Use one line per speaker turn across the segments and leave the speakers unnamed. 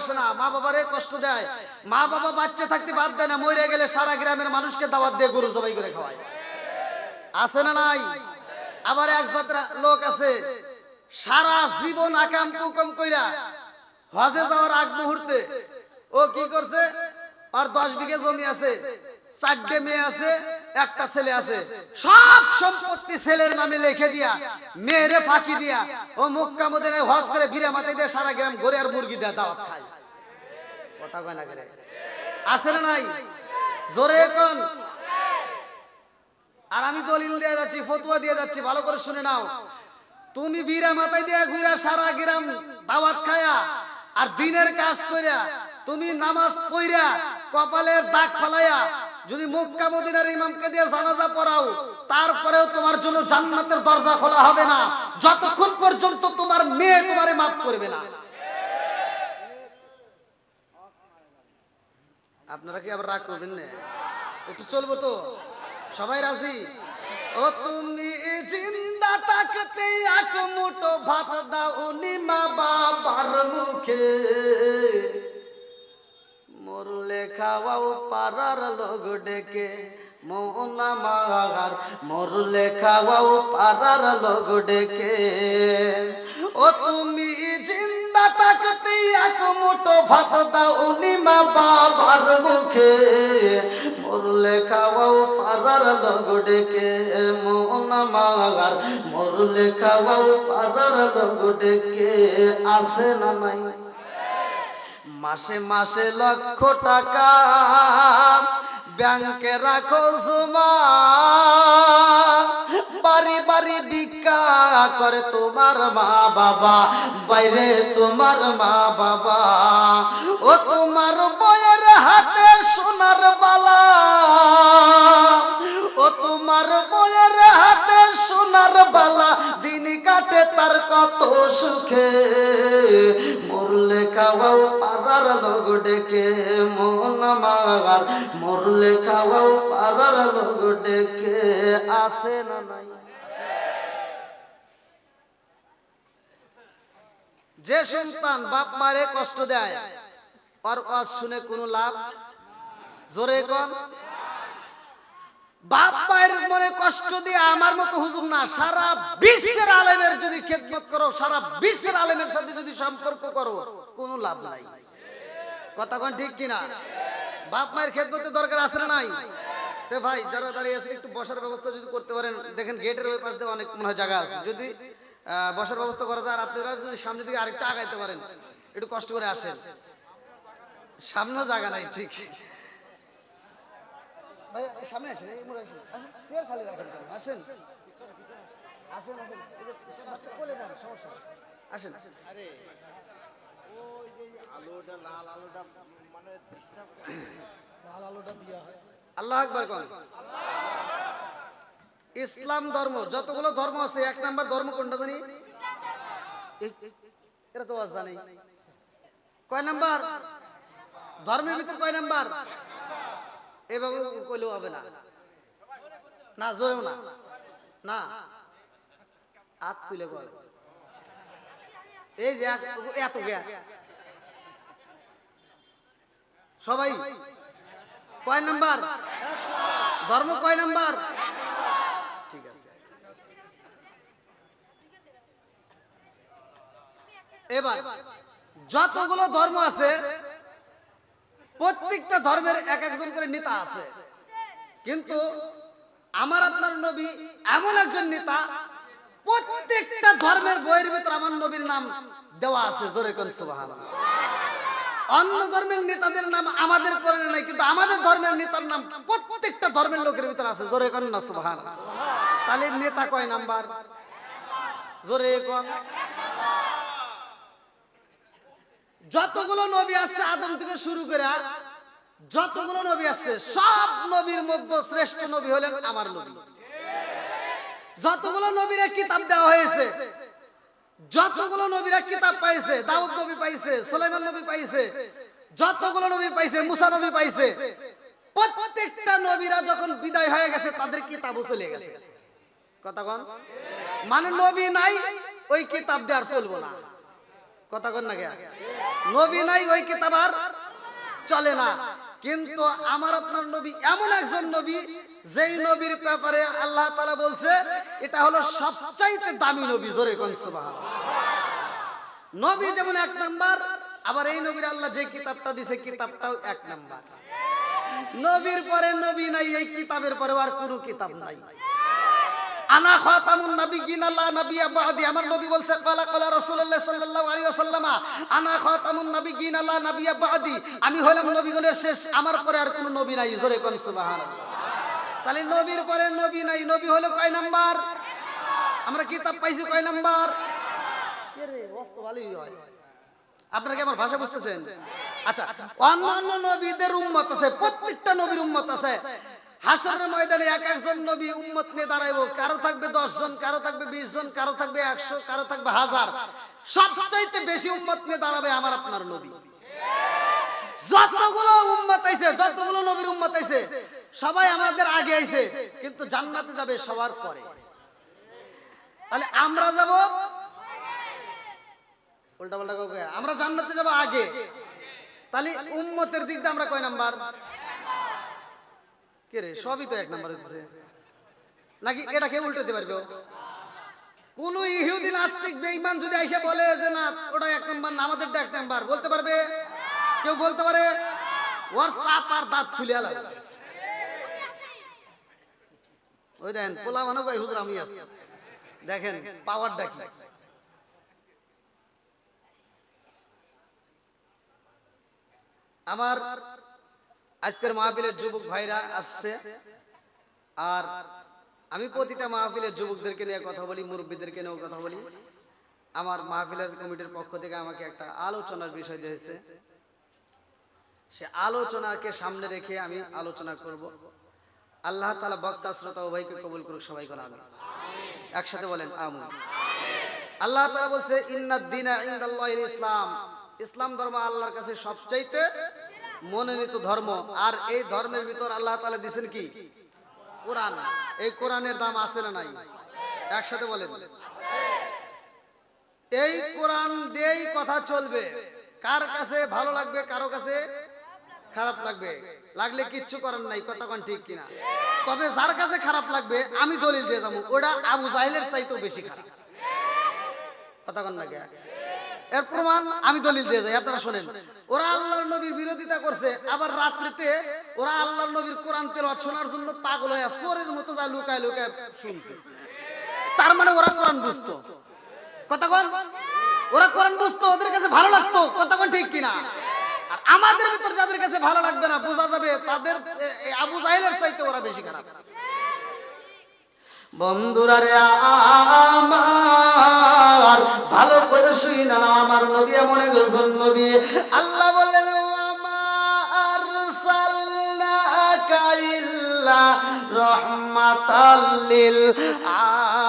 ভালোবাসে না, মা বাবারে কষ্ট দেয়, মা বাবা বাচ্চা থাকতে বাদ দেয় না, মরে গেলে সারা গ্রামের মানুষকে দাওয়াত দিয়ে গরু জবাই করে খাওয়ায়। আছে না নাই? আবার এক জাতের লোক আছে সারা জীবন আকাম কুকম কইরা হজে যাওয়ার আগ মুহূর্তে ও কি করছে, আর 10 বিঘা জমি আছে, 4টে মেয়ে আছে, একটা ছেলে আছে, সব সম্পত্তি ছেলের নামে লিখে দিয়া মেয়েরে ফাঁকি দিয়া ও মক্কা মদিনায় হজ করে ভিড়ে মাথায় দিয়ে সারা গ্রাম ঘুরে আর মুরগি দেয়া দাওয়াত খায়। কথা কয় না করে? আছে না নাই? জোরে কোন? আর আমি দলিল দিয়ে যাচ্ছি, ফতোয়া দিয়ে যাচ্ছি, ভালো করে শুনে নাও। তুমি ভিড়ে মাথায় দিয়ে ঘুরে সারা গ্রাম দাওয়াত খায়া আর দিনের কাজ কইরা তুমি নামাজ পড়া কপালের দাগ ফলাইয়া যদি মক্কা মদিনার ইমামকে দিয়ে জানাজা পড়াও, তারপরেও তোমার জন্য জান্নাতের দরজা খোলা হবে না যতক্ষণ পর্যন্ত তোমার মেয়ে তোমারে মাফ করবে না। আপনারা কি আবার রাগ করবেন না? একটু চলবো তো? সবাই রাজি? ও তুমি জিন্দা থাকতে এক মুঠো ভাত দাও নি মা বাবার মুখে, মরলে খাওয়াও পাড়ার লোক ডেকে, মন আমার মরলে খাওয়াও পাড়ার লোক ডেকে। ও তুমি জিন্দা থাকতে এক মুঠো ভাত দাও নি মা বাবার মুখে, মরলে খাওয়াও পাড়ার লোক ডেকে, মন আমার মরলে খাওয়াও পাড়ার লোক ডেকে। আছে না নাই? মাসে মাসে লক্ষ টাকা ব্যাংকে রাখো জমা, বাড়ি বাড়ি ভিক্ষা করে তোমার মা বাবা, বাইরে তোমার মা বাবা। ও তোমার বইয়ের হাতে সোনার বালা, ও তোমার বইয়ের হাতে সোনার বালা, দিন কাটে তার কত সুখে, মরলে খাওয়াও পাড়ার লোক ডেকে, মন আমার মরলে খাওয়াও পাড়ার লোক ডেকে। আছে না নাই? যে সন্তান বাপ মারে কষ্ট দেয় আর ওয়াজ শুনে কোনো লাভ? জোরে কোন? বাপ মায়ের মনে কষ্ট দিয়ে আমার মতো হুজুর না, সারা বিশ্বের আলেমের যদি খেদমত করো, সারা বিশ্বের আলেমের সাথে যদি সম্পর্ক করো, কোনো লাভ নাই। কথা কোন ঠিক কিনা? বাপ মায়ের খেদমতের দরকার আছে না নাই? তো ভাই যারা দাঁড়িয়ে আছে একটু বসার ব্যবস্থা যদি করতে পারেন, দেখেন গেটের ওই পাশ দিয়ে অনেক মনে হয় জায়গা আছে, যদি বসার ব্যবস্থা করা যায়, আর আপনারা যদি সামনে দিকে আরেকটা আগাইতে পারেন, একটু কষ্ট করে আসেন, সামনেও জায়গা নাই। ঠিক ভাই সামনে আসেন, এই মোড়ে আসেন, চেয়ার খালি রাখেন, আসেন আসেন আসেন, বলে দেন সমস্যা, আসেন। আরে ওই যে আলোটা লাল আলোটা মানে ডিস্টার্ব, লাল আলোটা দেয়া হয়। আল্লাহু আকবার কোন? ইসলাম ধর্ম, যতগুলো ধর্ম আছে 1 নাম্বার ধর্ম কোনটা জানি? এটা তো জানি। কয় নাম্বার? ধর্মের ভিতর কয় নাম্বার? এভাবে কইলেও হবে না, না জোরেও না, না হাত তুলে বল। এই যে এত জ্ঞান সবাই কয় নাম্বার? ধর্ম কয় নাম্বার? ঠিক আছে। এবার যতগুলো ধর্ম আছে প্রত্যেকটা ধর্মের এক একজন করে নেতা আছে, কিন্তু আমার আপনার নবী এমন একজন নেতা, প্রত্যেকটা ধর্মের বইয়ের ভিতর আমার নবীর নাম দেওয়া আছে। জোরে কোন সুবহানাল্লাহ। অন্য ধর্মের নেতাদের নাম আমাদের কোরআনে নাই, কিন্তু আমাদের ধর্মের নেতার নাম প্রত্যেকটা ধর্মের লোকের ভিতর আছে। জোরে কোন না সুবহানাল্লাহ। তাহলে নেতা কয় নাম্বার? জোরে কোন? যতগুলো নবী আছে আদম থেকে শুরু করে যতগুলো নবী আছে, সব নবীর মধ্যে শ্রেষ্ঠ নবী হলেন আমার নবী। যতগুলো নবীরা কিতাব দেওয়া হয়েছে, যতগুলো নবীরা কিতাব পাইছে, দাউদ নবী পাইছে, সুলাইমান নবী পাইছে, যতগুলো নবী পাইছে, মুসা নবী পাইছে, প্রত্যেকটা নবীরা যখন বিদায় হয়ে গেছে তাদের কিতাবও চলে গেছে। কথা কোন? মানে নবী নাই, ওই কিতাব দিয়ে আর চলবো না। কথা কন না কে? নবী নাই ওই কিতাব আর চলে না। কিন্তু আমার আপনার নবী এমন একজন নবী, যেই নবীর ব্যাপারে আল্লাহ তাআলা বলছে এটা হলো সবচাইতে দামি নবী। জোরে কোন সুবহানাল্লাহ। নবী যেমন এক নাম্বার, আবার এই নবীর আল্লাহ যে কিতাবটা দিয়েছে কিতাবটাও এক নাম্বার। নবীর পরে নবী নাই, এই কিতাবের পরে আর কোনো কিতাব নাই। আনা খাতামুন নাবিয়্যিন লা নাবিয়্যা বাদি। আমার নবী বলছে ক্বালা ক্বালা রাসূলুল্লাহ সাল্লাল্লাহু আলাইহি ওয়াসাল্লাম আনা খাতামুন নাবিয়্যিন লা নাবিয়্যা বাদি। আমি হলাম নবীগণের শেষ, আমার পরে আর কোনো নবী নাই। জোরে কোন সুবহানাল্লাহ। তাহলে নবীর পরে নবী নাই, নবী হলো কয় নাম্বার? আমরা কিতাব পাইছি কয় নাম্বার? এরে ওয়াজ ভালোই হয়। আপনারা কি আমার ভাষা বুঝতেছেন? আচ্ছা, অন্যান্য নবীদের উম্মত আছে, প্রত্যেকটা নবীর উম্মত আছে। হাসরের ময়দানে এক একজন নবী উম্মত নিয়ে দাঁড়াইবো। কারো থাকবে 10 জন, কারো থাকবে 20 জন, কারো থাকবে 100, কারো থাকবে 1000। সবচাইতে বেশি উম্মত নিয়ে দাঁড়াবে আমার আপনার নবী। যতগুলো উম্মত আইছে, যতগুলো নবীর উম্মত আইছে, সবাই আমাদের আগে আইছে, কিন্তু জান্নাতে যাবে সবার পরে। তাহলে আমরা যাব উল্টা পাল্টা কাউকে, আমরা জান্নাতে যাব আগে। তাহলে উম্মতের দিক দিয়ে আমরা কয় নাম্বার? কে রে, সবই তো এক নাম্বার হইতেছে নাকি? এটা কে উল্টাতে পারবে? কোন ইহুদি নাস্তিক বেঈমান যদি আইসা বলে যে না ওটা এক নাম্বার না, আমাদেরটা এক নাম্বার, বলতে পারবে? কেউ বলতে পারে? ওর সাপ আর দাঁত খুলে আলা। ওই দেন পোলা মানো কই হুজুর আমি আছি, দেখেন পাওয়ারটা কি। আমার আজকের মাহফিলের যুবক ভাইরা আসছে, আর আমি প্রতিটা মাহফিলের যুবকদেরকে নিয়ে কথা বলি, মুরব্বীদেরকে নিয়েও কথা বলি। আমার মাহফিলের কমিটির পক্ষ থেকে আমাকে একটা আলোচনার বিষয় দিয়েছে, সে আলোচনাকে সামনে রেখে আমি আলোচনা করব। আল্লাহ তাআলা বক্তা শ্রোতা উভয়কে কবুল করুক। সবাই বলেন আমিন। একসাথে বলেন আমিন। আল্লাহ তাআলা বলছে ইন্নাদ দীনা ইনদাল্লাহিল ইসলাম। ইসলাম ধর্ম আল্লাহর কাছে সবচাইতে মনোনীত ধর্ম। আর এই ধর্মের ভিতর আল্লাহ তাআলা দিয়েছেন কি? কোরআন। এই কোরআনের দাম আছে না নাই? একসাথে বলেন। এই কোরআন দিয়েই কথা চলবে। কার কাছে ভালো লাগবে, কারো কাছে খারাপ লাগবে, লাগলে কিচ্ছু করার নাই। কথা কোন ঠিক কিনা? তবে যার কাছে খারাপ লাগবে আমি দলিল দিয়ে যাবো, ওটা আবু জাহেলের চাইতেও বেশি খারাপ। কথা কোন না? এর প্রমাণ আমি দলিল দিয়ে যাই, আপনারা শোনেন। ওরা আল্লাহর নবীর বিরোধিতা করছে, আবার রাত্রিতে ওরা আল্লাহর নবীর কোরআন তেলাওয়াত শোনার জন্য পাগল হয়ে চোরের মতো যায় লুকায় লুকায় শুনছে। তার মানে ওরা কোরআন বুঝতো। কথা কোন? ওরা কোরআন বুঝতো, ওদের কাছে ভালো লাগতো। কথা কোন ঠিক কিনা? আর আমাদের ভিতর যাদের কাছে ভালো লাগবে না, বোঝা যাবে তাদের আবু জাহেলের চাইতে ওরা বেশি খারাপ। বন্ধুরা রে আমার, ভালো করে শুই না, আমার নবী এমন একজন নবী, আল্লাহ বললেন ওয়ামা আরসালনাকা ইল্লা রাহমাতাল লিল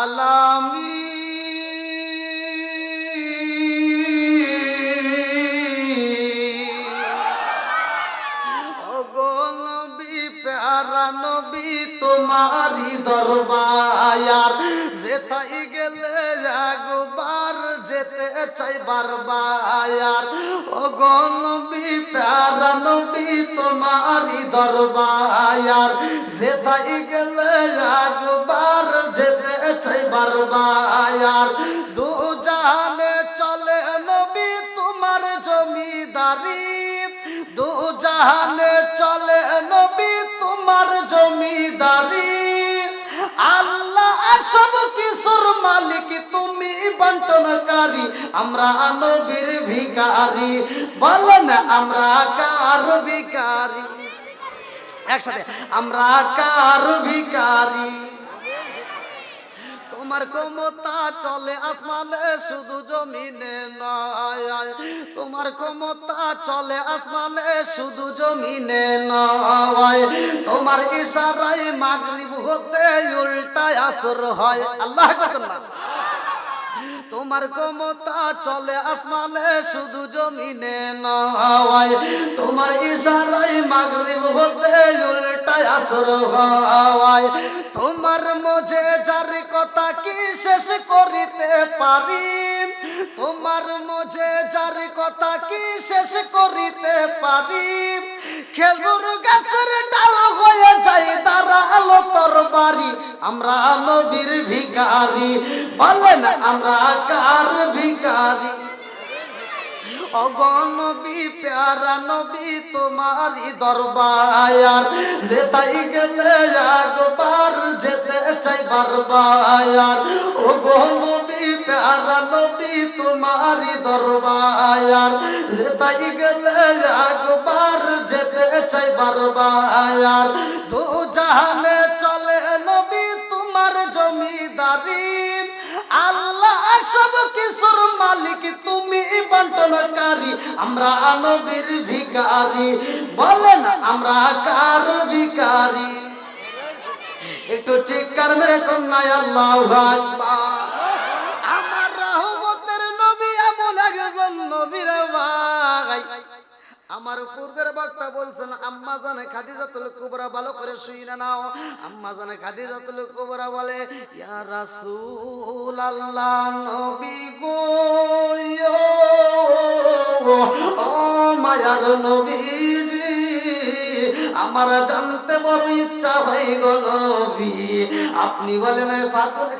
আলামিন। নবী তোমারি দরবার যেতাই গেলে একবার যেতে চাই বারবার। ও গো নবী প্যারা নবী তোমারি দরবার যেতাই গেলে একবার যেতে চাই বারবার। দু জাহানে চলে নবী তোমার জমিদারি, দু জাহানে চলে নবী তোমার জমিদারি। আল্লাহ সব কিছুর মালিক, তুমি বন্টনকারী, আমরা নবীর ভিখারি। বলেন আমরা কার ভিখারি? একসাথে আমরা কার ভিখারি? তোমার ক্ষমতা চলে আসমানে শুধু জমিনে নয়, তোমার ক্ষমতা চলে আসমানে শুধু জমিনে নয়। তোমার ইশারায় মাগরিব হতে উল্টা আসর হয়। আল্লাহ আকবার। তোমার ক্ষমতা চলে আসমানে শুধু জমিনে নয়, তোমার ইশারায় মাগরিব হতে উল্টায় আসর হয়, তোমার মুজিজার কথা কি শেষ করিতে পারি, তোমার মুজিজার কথা কি শেষ করিতে পারি, খেজুর গাছের ডাল হয়ে যায় দাঁড়ালো তরবারি, আমরা নবীর ভিখারি, বলেন আমরা কার ভিখারি, অগনবী প্যারা নবী তোমারই দরবার, যেতাই গেলে একবার যেতে চাই বারবার, অগনবী প্যারা নবী তোমারই দরবার, যেতাই গেলে একবার যেতে চাই বারবার, দু জাহানে চলে নবী তোমার জমিদারি, আল্লাহ সব কিছুর মালিক তুমি বন্টনকারী, আমরা নবীর ভিখারি, বলেন আমরা কার ভিখারি, একটু চিৎকার মেরে কন্যায় আল্লাহু আকবার। আমার রহমতের নবী এমন একজন নবী রে ভাই, আমার পূর্বের বক্তা বলছেন আম্মা জানে খাদিজাতুল কুবরা, ভালো করে শুনে নাও। আম্মা জানে খাদিজাতুল কুবরা বলে, ইয়া রাসূলুল্লাহ নবী গো, ও মায়ার নবীজি, আমার জানতে বড় ইচ্ছা হয় গো নবী, আপনি বলেন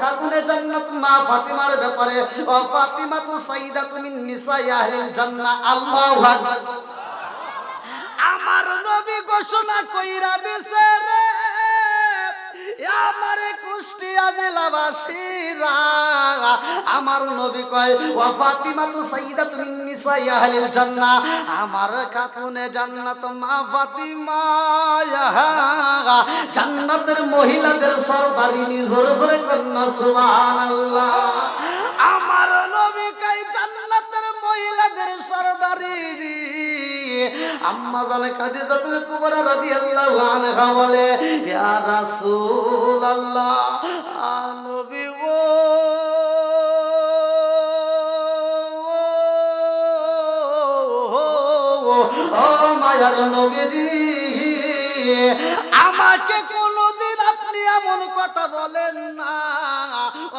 খাতুনে জান্নাত মা ফাতিমার ব্যাপারে, ও ফাতিমা তু সাইয়্যিদাতুন মিন নিসাই আহলিল জান্নাহ। আল্লাহু আকবার। আমার নবী ঘোষণা কইরা দিছে রে, আমারে কুষ্টিয়া জেলাবাসীরা, আমার নবী কয় ওয়া ফাতিমাতু সাইয়্যিদাতুন মিন নিসাই আহলিল জান্নাহ, আমার খাতুনে জান্নাত মা ফাতিমা জান্নাতের মহিলাদের সরদারিনী, জোরে জোরে কন্না সুবহানাল্লাহ। আমার নবী কয় জান্নাতের মহিলাদের সরদারিনী। আম্মা জানে খাদিজাতুল কুবরা রাদিয়াল্লাহু আনহা বলে, ইয়া রাসূলুল্লাহ নবী গো, ও মায়ার নবীজি, আমাকে কোনদিন আপনি এমন কথা বলেন না,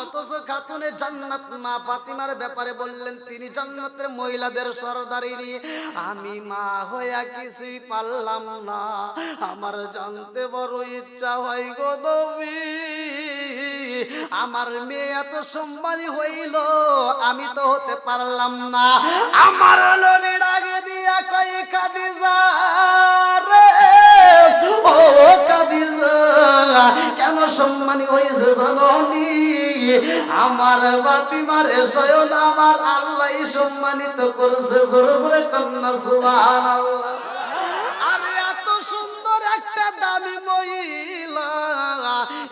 অথচ খাতুনে জান্নাত মা ফাতিমার ব্যাপারে বললেন তিনি জান্নাতের মহিলাদের সরদারিনী। আমি মা হইয়া কিছুই পারলাম না, আমার জানতে বড় ইচ্ছা হয় গো নবী, আমার মেয়ে এত সম্মানী হইল, আমি তো হতে পারলাম না। আমার নবী ডাকে দিয়া কই, খাদিজা রে, ও খাদিজা, কেন সম্মানী হয়েছে জানি, আমার ফাতিমার স্বয়ং আমার আল্লাহ সম্মানিত করছে, জোরে জোরে কন্না সুবহানাল্লাহ। আরে এত সুন্দর একটা দামি মহিলা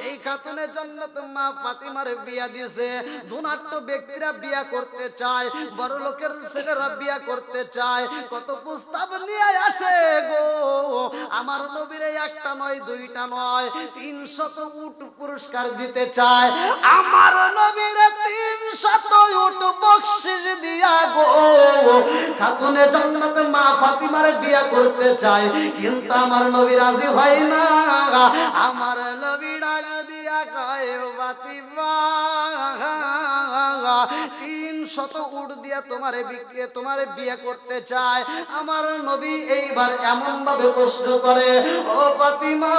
এই খাতুনে জান্নাত মা ফাতিমার বিয়া দিয়েছে। ধনাঢ্য ব্যক্তিরা বিয়া করতে চায়, বড় লোকের ছেলেরা বিয়া করতে চায়, কত প্রস্তাব নিয়ে আসে গো। আমার নবীরে একটা নয় দুইটা নয় 300 উট পুরস্কার দিতে চায়, আমার নবীরে 300 উট বকশিশ দিয়া গো খাতুনে জান্নাত মা ফাতিমার বিয়া করতে চায়, কিন্তু আমার নবী রাজি হয় না। আমার নবী ডাক দিয়া কয়, ফাতিমা 300 উট দিয়া তোমারে বিয়ে করতে চায়। আমার নবী এইবার এমন ভাবে প্রশ্ন করে, ও ফাতিমা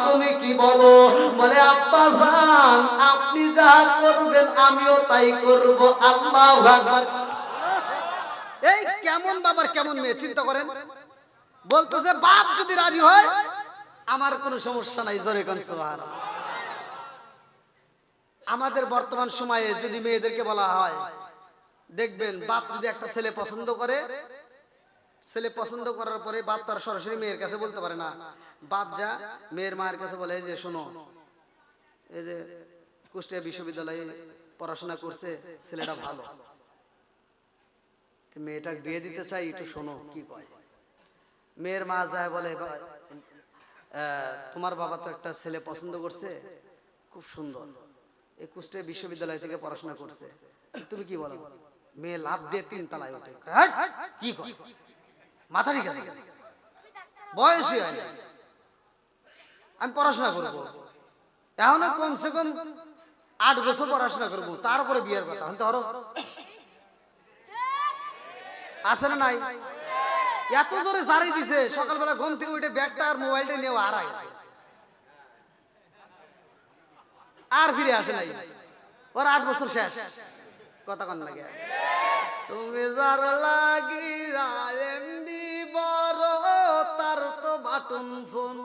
তুমি কি বলো? বলে আব্বা জান আপনি যা করবেন আমিও তাই করব। আল্লাহু আকবার। এই কেমন বাবার কেমন মেয়ে চিন্তা করেন। বলতেছে বাপ যদি রাজি হয় আমার কোনো সমস্যা নাই, জোরে কোন সুবহানাল্লাহ। আমাদের বর্তমান সময়ে যদি মেয়েদেরকে বলা হয়, দেখবেন বাপ যদি একটা ছেলে পছন্দ করে, ছেলে পছন্দ করার পরে বাপ তার সরাসরি মেয়ের কাছে বলতে পারে না, বাপ যা মেয়ের মায়ের কাছে বলে, এই যে শোনো, এই যে কুষ্টিয়া বিশ্ববিদ্যালয়ে পড়াশোনা করছে, ছেলেটা ভালো, মেয়েটা বিয়ে দিতে চাই, একটু শোনো কি কয়। মেয়ের মা যায় বলে, তোমার বাবা তো একটা ছেলে পছন্দ করছে, খুব সুন্দর, এই কুষ্টিয়া বিশ্ববিদ্যালয় থেকে পড়াশোনা করছে, তুমি কি বলো? মেয়ে লাভ দিয়ে 3 তলায় ওঠে, কি কর মাথা ঠিক আছে, বয়সই হয় না, আমি পড়াশোনা করবো, এখনো কমসে কম 8 বছর পড়াশোনা করবো, তারপরে বিয়ের কথা হতে হলো। আছে না নাই? এত জোরে সারি দিছে, সকালবেলা ঘুম থেকে উঠে ব্যাগটা আর মোবাইলটা নিয়ে হারাই গেছে, আর ফিরে আসে নাই, ওর 8 বছর শেষ। কথা কন লাগে, তুমি যার লাগিয়া এমবি বড়, তার তো বাটন ফোন,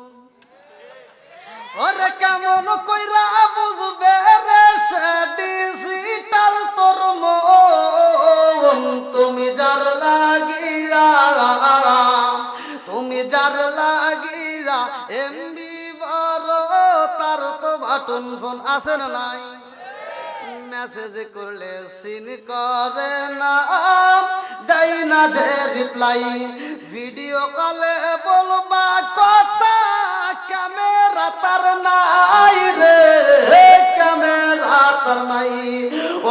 ওরে কেমন কইরা বুঝবে রে সে ডিজিটাল তোর মন, তুমি যার লাগিয়া, তুমি যার লাগিয়া এমবি বড়, তার তো বাটন ফোন। আছে না নাই? মেসেজ করলে সিন করে না, দেয় না যে রিপ্লাই, ভিডিও কলে বলবা কথা, ক্যামেরা তার নাই রে, ক্যামেরা তার নাই।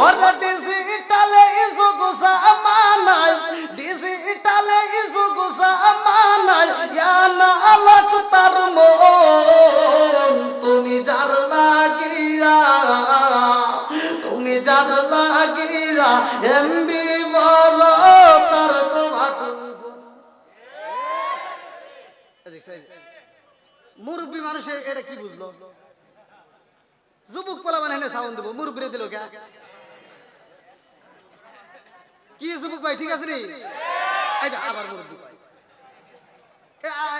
ওরা ডিজিটালে যুগ জামানায়, ডিজিটালে যুগ জামানায়, জানা আলোক তার মন, তুমি যার লাগিয়া, তুমি যার লাগিয়া এমবি বড়, তার তো বাটন। মুরব্বী মানুষের এটা কি বুঝলো? যুবক পোলা মানে সাউন্ড দেবো, মুরব্বীরে দিল কে? কি যুবক ভাই ঠিক আছে নি? আবার মুরব্বী ভাই,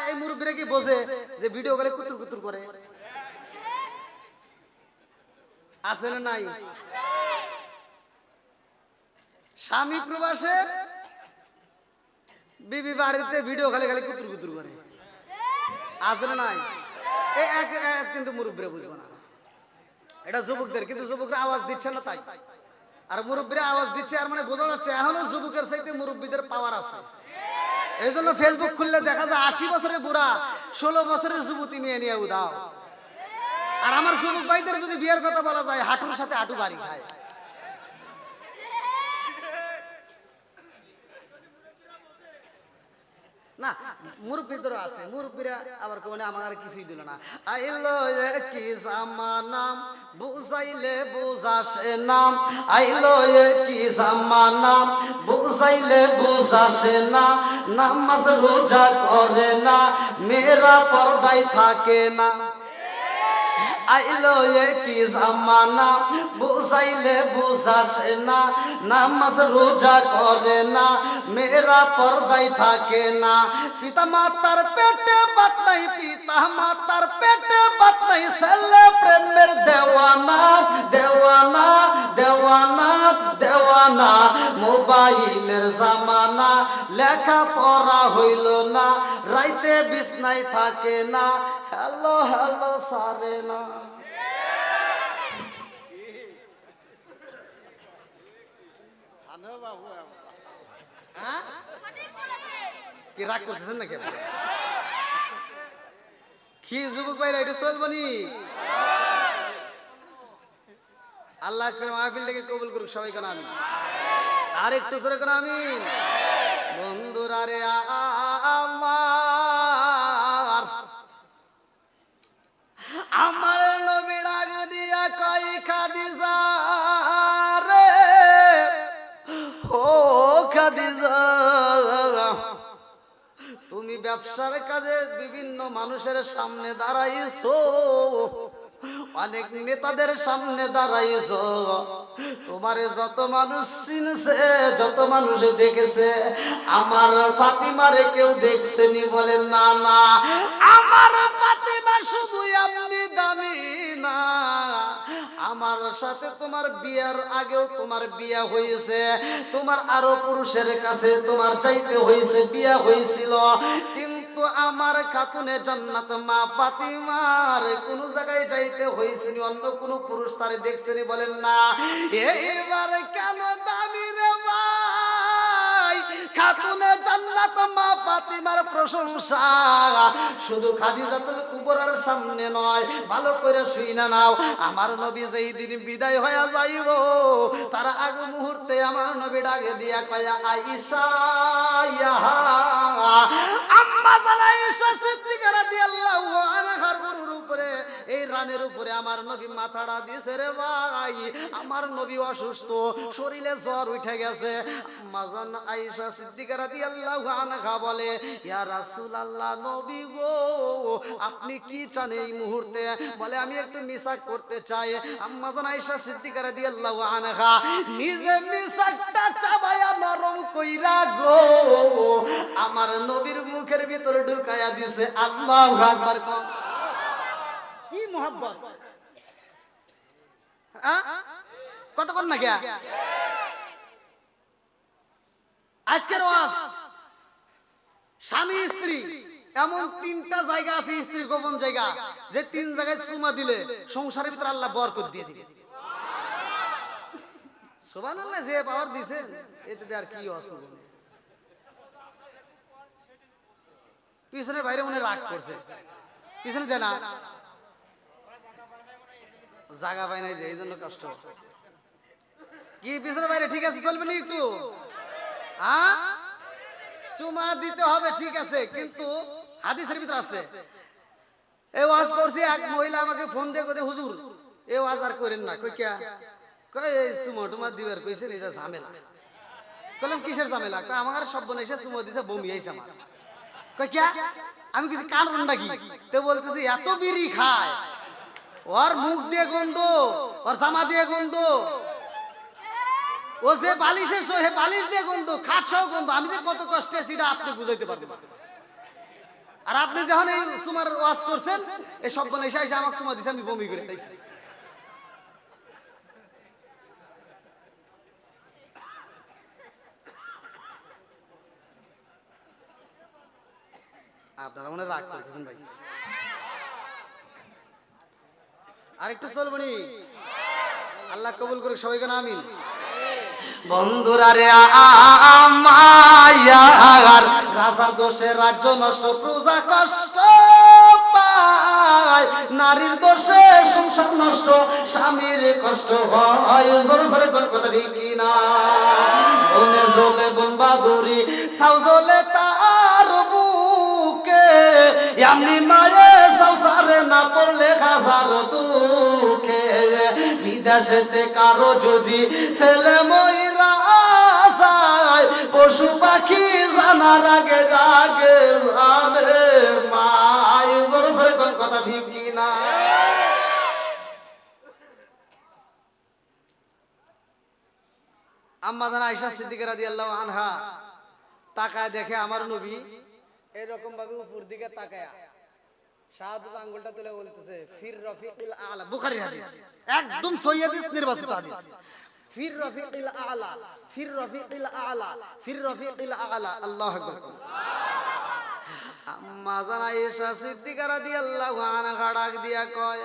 এই মুরব্বীরা কি বোঝে যে ভিডিও করে কুতুর কুতুর করে? আছে না নাই? স্বামী প্রবাসে, বিবি বাড়িতে ভিডিও খালি খালি কুতুর কুতুর করে। আছে না নাই? কিন্তু মুরব্বীরা বুঝবো না, এটা যুবকদের, কিন্তু যুবকরা আওয়াজ দিচ্ছে না তাই, আর মুরব্বীরা আওয়াজ দিচ্ছে, আর মানে বোঝা যাচ্ছে এখনো যুবকের চাইতে মুরব্বীদের পাওয়ার আছে। এই জন্য ফেসবুক খুললে দেখা যায় 80 বছরের বুড়া 16 বছরের যুবতী নিয়ে নিয়ে উদাও। আর আমার যুবক ভাইদের যদি বিয়ের কথা বলা যায়, হাঁটুর সাথে হাঁটু বাড়ি খায়। না, মুরব্বীদের আছে, মুরব্বীরা আবার কোনে আমার কিছুই দিল না। আইলো কি জামানা, বুঝাইলে বুঝাসে না, আইলো কি জামানা, বুঝাইলে বুঝাসে না, নামাজ রোজা করে না, মেয়েরা পর্দায় থাকে না। আইলো কি জামানা, বুঝাইলে বুঝাসে না, নামাজ রোজা করে না, মেয়েরা পর্দায় থাকে না। পিতা মাতার পেটে বাত নাই, পিতা মাতার পেটে বাত নাই, ছেলে প্রেমের দেওয়ানা, দেওয়ানা, দেওয়ানা, দেওয়ানা। মোবাইলের জামানা, লেখা পড়া হইল না, রাইতে বিছনায় থাকে না, হ্যালো হ্যালো সারে না। কি রাগ করতেছেন নাকি? কি যুবক ভাইরা এটা চলবো নি? আল্লাহ আজকের মাহফিলটাকে কবুল করুক সবাই, কেন আমি আর একটু জোরে কেন আমি। বন্ধুরা রে আমার, আমার নবী ডাক দিয়া কই খাদিজা রে, ও খাদিজা, তুমি ব্যবসার কাজে বিভিন্ন মানুষের সামনে দাঁড়াইছো, অনেক নেতাদের সামনে দাঁড়াইছো, তোমারে যত মানুষ চিনছে, যত মানুষ দেখেছে, আমার ফাতিমারে কেউ দেখছেনি? বলেন না না, আমার ফাতিমা শুধু আপনি দামি না, আমার সাথে তোমার বিয়ার আগেও তোমার বিয়া হয়েছে, তোমার আরো পুরুষের কাছে তোমার চাইতে হয়েছে, বিয়া হয়েছিল, কিন্তু আমার খাতুনে জান্নাত মা ফাতিমার কোন জায়গায় যাইতে হয়েছেনি, অন্য কোন পুরুষ তারে দেখছেনি? বলেন না। এইবার কেন দামি রে ভাই, খাতুনে জান্নাত জান্নাত মা ফাতিমার প্রশংসা শুধু খাদিজাতুল কুবরার সামনে নয়, ভালো করে শুইনা নাও। আমার নবী যেই দিন বিদায় হয়ে যাইব, তার আগে মুহূর্তে আমার নবী ডাকে দিয়া কয়া আয়েশা, আম্মা জান আয়েশা সিদ্দিকা রাদিয়াল্লাহু আনহার বুরুর উপরে, এই রানের উপরে আমার নবী মাথাটা দিয়েছে রে ভাই। আমার নবী অসুস্থ, শরীরে জ্বর উঠে গেছে। আম্মা জান আয়েশা সিদ্দিকা রাদিয়াল্লাহু আনহা বলে, ইয়া রাসূলুল্লাহ, নবী গো, আপনি কি চান এই মুহূর্তে? বলে, আমি একটু মিসাক করতে চাই। আম্মা জান আয়েশা সিদ্দিকা রাদিয়াল্লাহু আনহা নিজে মিসাকটা চাবায়া নরম কইরা গো আমার নবীর মুখের ভিতরে ঢুকায়া দিছে। আল্লাহু আকবার। কি মোহাব্বত! কতক্ষণ না গিয়া আজকের ওয়াজ, স্বামী স্ত্রী এমন তিনটা জায়গা আছে, স্ত্রীর গোপন জায়গা, যে তিন জায়গায় চুমা দিলে সংসারের ভিতরে আল্লাহ বরকত দিয়ে দিবে। সুবহানাল্লাহ। যে পাওয়ার দিছে এতে আর কি অসুবিধা। পিছনে বাইরে মনে রাগ করছে, পিছনে দেয় না, জায়গা পায় নাই, যে এই জন্য কষ্ট। কি পিছনে বাইরে ঠিক আছে, চলবে না একটু? চুমা দিতে হবে, ঠিক আছে, কিন্তু হাদিসের ভিতরে আছে। এই ওয়াজ করছি, এক মহিলা আমাকে ফোন দিয়ে কইতে, হুজুর এই ওয়াজ আর করেন না। কই কে? কই এই চুমা টুমা দিবার কইছেন, এটা ঝামেলা। কইলাম কিসের ঝামেলা? কই আমার সব বোন এসে চুমা দিছে, বমি আইছে আমার। কই কে? আমি কিছু কারণ নাকি? তো বলতেছি এত বিড়ি খায়, ওর মুখ দিয়ে গন্ধ, ওর জামা দিয়ে গন্ধ, ও যে বালিশের সহে বালিশ দিয়ে গন্ধ, খাট সহ গন্ধ। আমি যে কত কষ্টে সেটা আপনি বুঝাইতে পারবেন। আর আপনি যখন এই সুমার ওয়াজ করছেন, এই সব বোন এসে আমাকে সুমা দিছে, আমি বমি করে খাইছি। আপনারা মনে রাগ করতেছেন ভাই, আরেকটু চলবনি। আল্লাহ কবুল করুক সবাইকে, আমিন। বন্ধুরা রে আমার রাজার দোষে রাজ্য নষ্ট, প্রজা কষ্ট পায়, নারীর দোষে সংসার নষ্ট, স্বামীর কষ্ট হয়। জোরে জোরে কথা ঠিক না? বনে জ্বলে বন বাদুরি, সাউ জ্বলে তার বুকে, এমনি মায়ে সংসারে না পড়লে হাজার দুঃখে। বিদেশে কারো যদি ছেলে ময়রা যায়, পশু পাখি জানার আগে জাগে জানে মাই। জোরে জোরে কথা ঠিক কি না? আম্মা জান আয়েশা সিদ্দিকা রাদিয়াল্লাহু আনহা তাকায় দেখে আমার নবী এরকম ভাবে উপর দিকে তাকায়া শাহাদাত আঙ্গুলটা তুলে বলতেছে, ফির রফিকিল আলা। বুখারীর হাদিস, একদম সহিহ হাদিস, নির্বাচিত হাদিস। ফির রফিকিল আলা, ফির রফিকিল আলা, ফির রফিকিল আলা। আল্লাহু আকবার। আম্মা জান আয়েশা সিদ্দিকা রাদিয়াল্লাহু আনহা ডাক দিয়া কয়,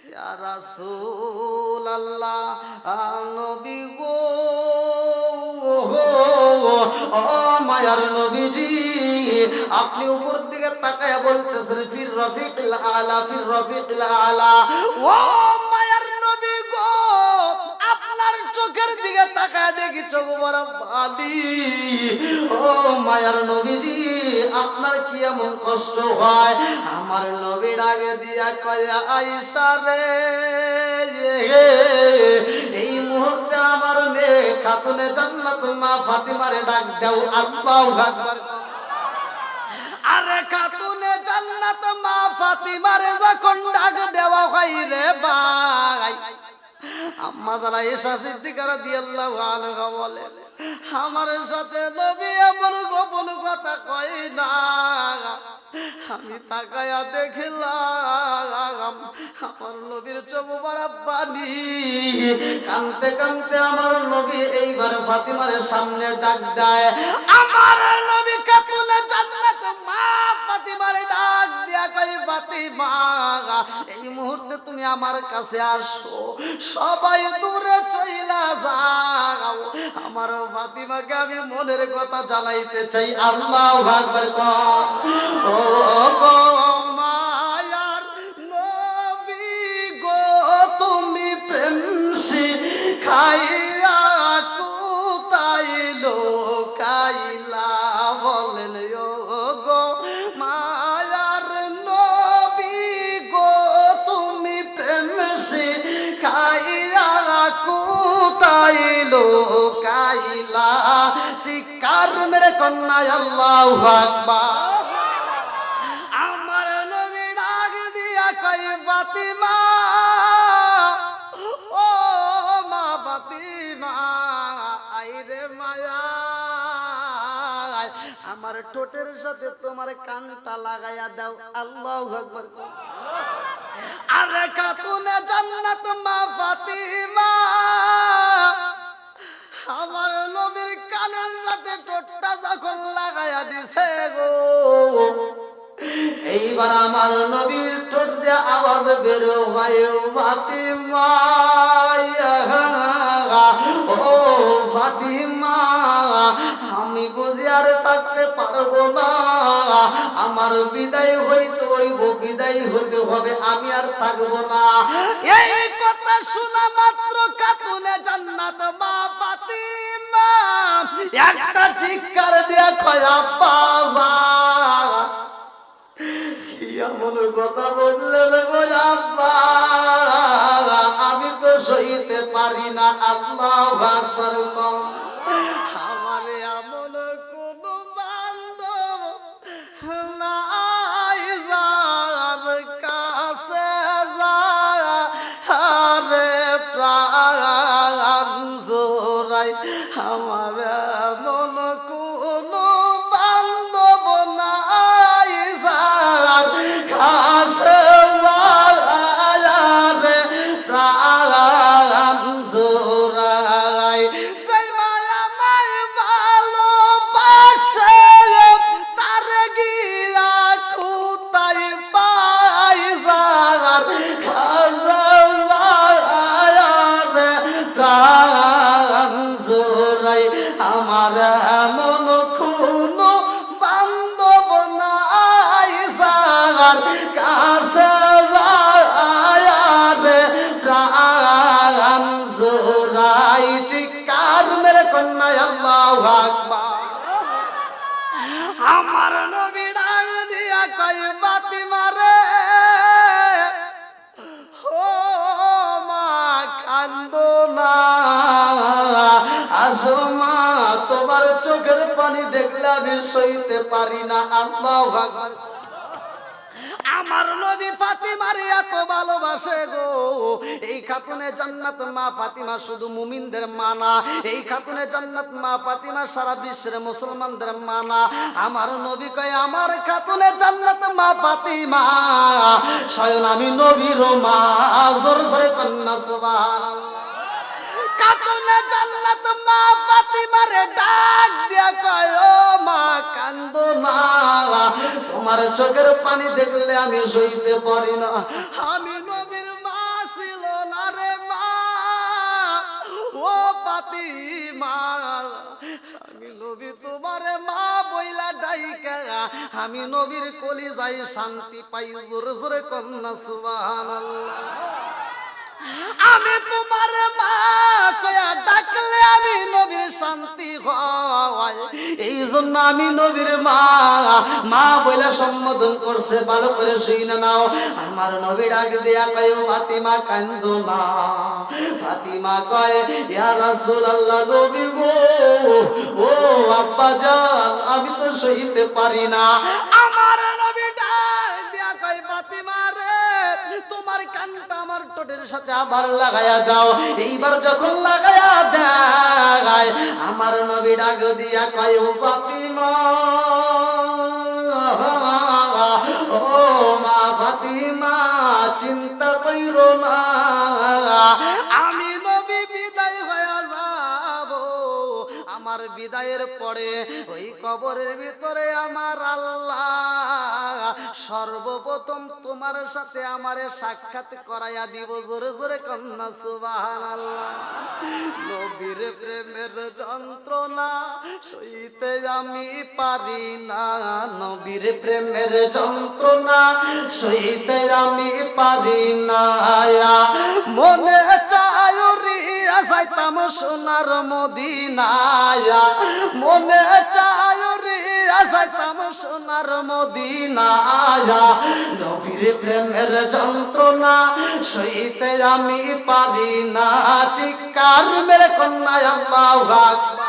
ইয়া রাসূলুল্লাহ, নবী গো, ও মায়ার নবীজি, আপনি উপর দিকে তাকায়া বলতেছেন ফির রফিকিল আলা, ফির রফিকিল আলা। ও মায়ার নবী গো, আপনার চোখের দিকে তাকায়া দেখি চোখ বড় পানি। ও মায়ার নবীজি, আপনার কি এমন কষ্ট হয়? আমার নবীর আগে দিয়া কয়, আয়েশা রে, এই মুহূর্তে আমার মেয়ে খাতুনে জান্নাত মা ফাতিমারে ডাক দাও। আল্লাহু আকবার। আরে খাতুনে জান্নাত মা ফাতিমারে যখন ডাক দেওয়া হয় রে ভাই, আম্মা জান আয়েশা সিদ্দিকা রাদিয়াল্লাহু আনহা বলে, আমার সাথে নবী এমন গোপন কথা কয় না। আমি তাকায়া দেখলাম আমার নবীর চোখ ভরা পানি, কাঁদতে কাঁদতে আমার নবী এইবার ফাতিমার সামনে ডাক দেয়। আমার নবী খাতুনে জান্নাত মা ফাতিমার ডাক দিয়া কয়, ফাতিমা এই মুহূর্তে তুমি আমার কাছে আসো, সবাই দূরে চইলা যাও, আমার ফাতিমাকে আমি মনের কথা জানাইতে চাই। আল্লাহু আকবার। ও গো মায়ার নবী গো, তুমি প্রেম শিখাইয়া কোথায় লোকাইলা, বলেন ও গো মায়ার নবী গো, তুমি প্রেম শিখাইয়া কোথায় লোকাইলা, চিৎকার মেরে কন্যা আল্লাহু আকবার। আমার নবী ডাক দিয়া কই ফাতিমা, ও মা ফাতিমা, আইরে মায়া, আমার ঠোঁটের সাথে তোমার কানটা লাগাইয়া দাও। আল্লাহু আকবার। আরে খাতুনে জান্নাত মা ফাতিমা, আমার নবীর কানের সাথে ঠোঁটটা যখন লাগাইয়া দিছে গো, এইবার আমার নবীর ঠোঁট দিয়ে আওয়াজ বের হয়, ফাতিমা, ও ফাতিমা, আমি বুঝি আর থাকতে পারবো না, আমার বিদায় হইতে হইব, বিদায় হইতে হবে, আমি আর থাকবো না। এই কথা শোনা মাত্র খাতুনে জান্নাত মা ফাতিমা একটা চিৎকার দিয়া কয়, আব্বা এমন কথা বললেন গো আব্বা, আমি তো সইতে পারি না। আল্লাহু আকবার। আমার এমন কোন বান্ধব নাই যার কাছে যারে প্রাণ জোড়াই, আমার এমন কোন বান্ধব নাই যার কাছে যারে প্রাণ জোড়াই, সেই মায়া মাই ভালোবাসে তার গিয়া খুতাই পাই যার কাছে যারে প্রাণ জোড়াই, আমার এমন কোন বান্ধব নাই যার কাছে যারে প্রাণ জোড়াই, চিৎকার মেরে কন্যা আল্লাহু আকবার। আমার নবী ডাক দিয়া কই ফাতিমা রে, ও মা কান্দো না, আসো মা, তোমার চোখের পানি দেখলে আমি সইতে পারি না। আল্লাহু আকবার। আমার নবী ফাতিমার এত ভালোবাসে গো, এই খাতুনে জান্নাত মা ফাতিমা শুধু মুমিনদের মা না, এই খাতুনে জান্নাত মা ফাতিমা সারা বিশ্বের মুসলমানদের মা না। আমার নবী কয়, আমার খাতুনে জান্নাত মা ফাতিমা স্বয়ং আমি নবীর মা। জোর জোরে কন্যা সুবহানাল্লাহ। খাতুনে জান্নাত মা ফাতিমারে ডাক দিয়া কয়, ও মা কান্দো না, তোমার চোখের পানি দেখলে আমি সইতে পারি না। আমি নবীর মা ছিল না রে মা, ও ফাতিমা, আমি নবী তোমার মা বইলা ডাইকা আমি নবীর কলিজায় শান্তি পাই। জোরে জোরে কন্যা সুবহানাল্লাহ। আমি তোমার মা কয়া ডাকলে আমি নবীর শান্তি হয়, এই জন্য আমি নবীর মা মা বলে সম্বোধন করছে। ভালো করে শুনে নাও। আমার নবী ডাক দিয়া কয়, ফাতিমা কান্দো না। ফাতিমা কয়, ইয়া রাসূলুল্লাহ, নবী গো, ও আব্বা জান, আমি তো সইতে পারি না। আমার নবী ডাক দিয়া কয়, ফাতিমা রে, তোমার কানটা আমার ঠোঁটের সাথে আবার লাগায়া দাও। এইবার যখন লাগায়া দেয়, আমার নবী ডাক দিয়া কয়, ও ফাতিমা, ও মা ফাতিমা, চিন্তা কইরো না, আমি নবী বিদায় হয়ে যাব। আমার বিদায় বিদায়ের পরে ওই কবরের ভিতরে আমার আল্লাহ সর্বপ্রথম তোমার সাথে আমারে সাক্ষাৎ করাইয়া দিব। জোরে জোরে কন্যা সুবহানাল্লাহ। নবীর প্রেমের যন্ত্রণা সইতে আমি পারি না, নবীর প্রেমের যন্ত্রণা সইতে আমি পারি না। মনে চায় রিয়া যাইতাম সোনার মদিনায়, মনে চায় রিয়া যাইতাম সোনার মদিনায়। নবীর প্রেমের যন্ত্রণা সইতে আমি পারি না। চিৎকার মেরে কন্যা আল্লাহু আকবার।